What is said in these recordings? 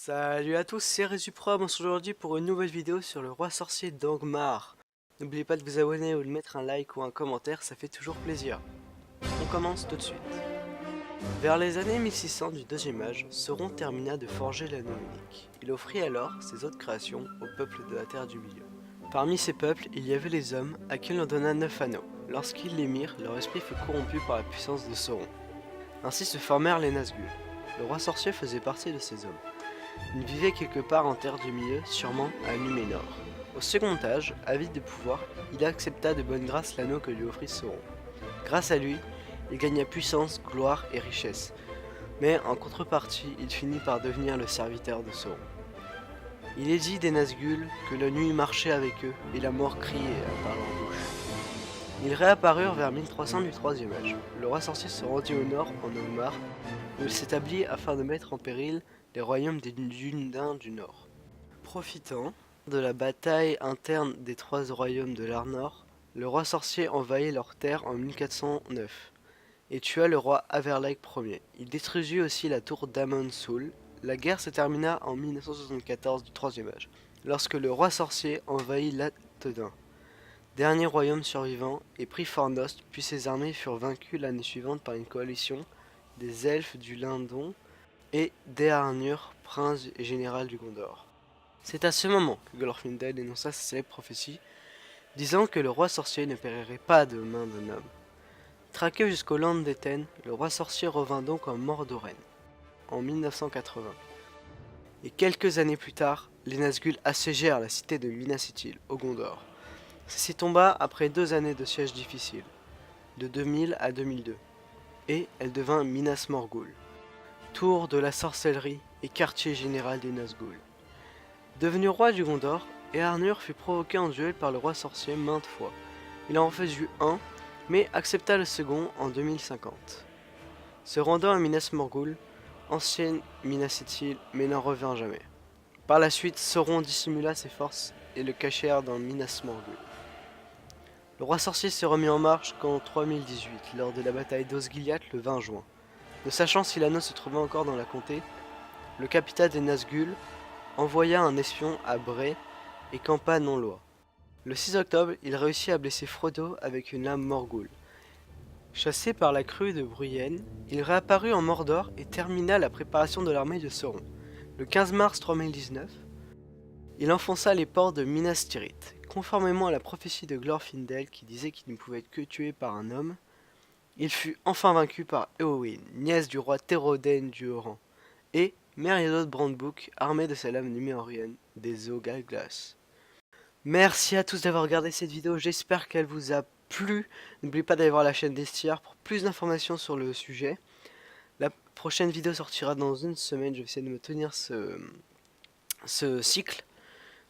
Salut à tous, c'est Résuprom, on se retrouve aujourd'hui pour une nouvelle vidéo sur le roi sorcier d'Angmar. N'oubliez pas de vous abonner ou de mettre un like ou un commentaire, ça fait toujours plaisir. On commence tout de suite. Vers les années 1600 du deuxième âge, Sauron termina de forger l'anneau unique. Il offrit alors ses autres créations aux peuples de la Terre du Milieu. Parmi ces peuples, il y avait les hommes, à qui l'on donna 9 anneaux. Lorsqu'ils les mirent, leur esprit fut corrompu par la puissance de Sauron. Ainsi se formèrent les Nazgûl. Le roi sorcier faisait partie de ces hommes. Il vivait quelque part en Terre du Milieu, sûrement à Numénor. Au second âge, avide de pouvoir, il accepta de bonne grâce l'anneau que lui offrit Sauron. Grâce à lui, il gagna puissance, gloire et richesse. Mais en contrepartie, il finit par devenir le serviteur de Sauron. Il est dit des Nazgûl que la nuit marchait avec eux et la mort criait par leur bouche. Ils réapparurent vers 1300 du troisième âge. Le roi sorcier se rendit au nord, en Angmar, où il s'établit afin de mettre en péril les royaumes des Dunedain du Nord. Profitant de la bataille interne des trois royaumes de l'Arnor, le roi sorcier envahit leurs terres en 1409 et tua le roi Averlek Ier. Il détruisit aussi la tour d'Amon-Sul. La guerre se termina en 1974 du troisième âge, lorsque le roi sorcier envahit l'Athédin, dernier royaume survivant, et prit Fornost, puis ses armées furent vaincues l'année suivante par une coalition des elfes du Lindon et d'Eärnur, prince et général du Gondor. C'est à ce moment que Glorfindel énonça sa célèbre prophétie, disant que le roi sorcier ne périrait pas de main d'un homme. Traqué jusqu'au land d'Éten, le roi sorcier revint donc en Mordoren, en 1980. Et quelques années plus tard, les Nazgûl assiégèrent la cité de Minas Ithil, au Gondor. Ceci tomba après 2 années de siège difficile, de 2000 à 2002, et elle devint Minas Morgul, tour de la sorcellerie et quartier général des Nazgûl. Devenu roi du Gondor, Eärnur fut provoqué en duel par le roi sorcier maintes fois. Il en refusut un, mais accepta le second en 2050. Se rendant à Minas Morgul, ancienne Minas Ithil, mais n'en revint jamais. Par la suite, Sauron dissimula ses forces et le cachèrent dans Minas Morgul. Le roi sorcier se remit en marche qu'en 3018, lors de la bataille d'Osgiliath le 20 juin. Ne sachant si l'anneau se trouvait encore dans la comté, le capitaine des Nazgûl envoya un espion à Bray et campa non loin. Le 6 octobre, il réussit à blesser Frodo avec une lame Morgul. Chassé par la crue de Bruyenne, il réapparut en Mordor et termina la préparation de l'armée de Sauron. Le 15 mars 3019, il enfonça les portes de Minas Tirith. Conformément à la prophétie de Glorfindel qui disait qu'il ne pouvait être que tué par un homme, il fut enfin vaincu par Éowyn, nièce du roi Théoden du Haut-Rang, et Meriadoc Brandebook, armée de sa lame numérienne des eaux Galglas. Merci à tous d'avoir regardé cette vidéo, j'espère qu'elle vous a plu. N'oubliez pas d'aller voir la chaîne d'Estiar pour plus d'informations sur le sujet. La prochaine vidéo sortira dans une semaine, je vais essayer de me tenir ce cycle.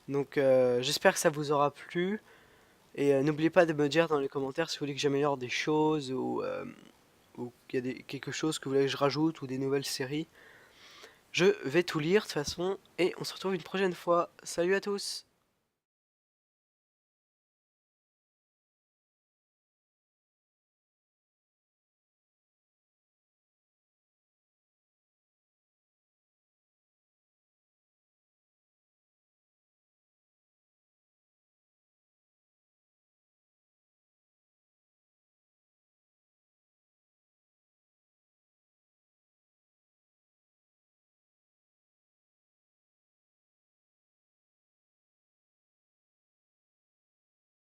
Donc j'espère que ça vous aura plu. Et n'oubliez pas de me dire dans les commentaires si vous voulez que j'améliore des choses ou qu'il y a quelque chose que vous voulez que je rajoute ou des nouvelles séries. Je vais tout lire de toute façon et on se retrouve une prochaine fois. Salut à tous!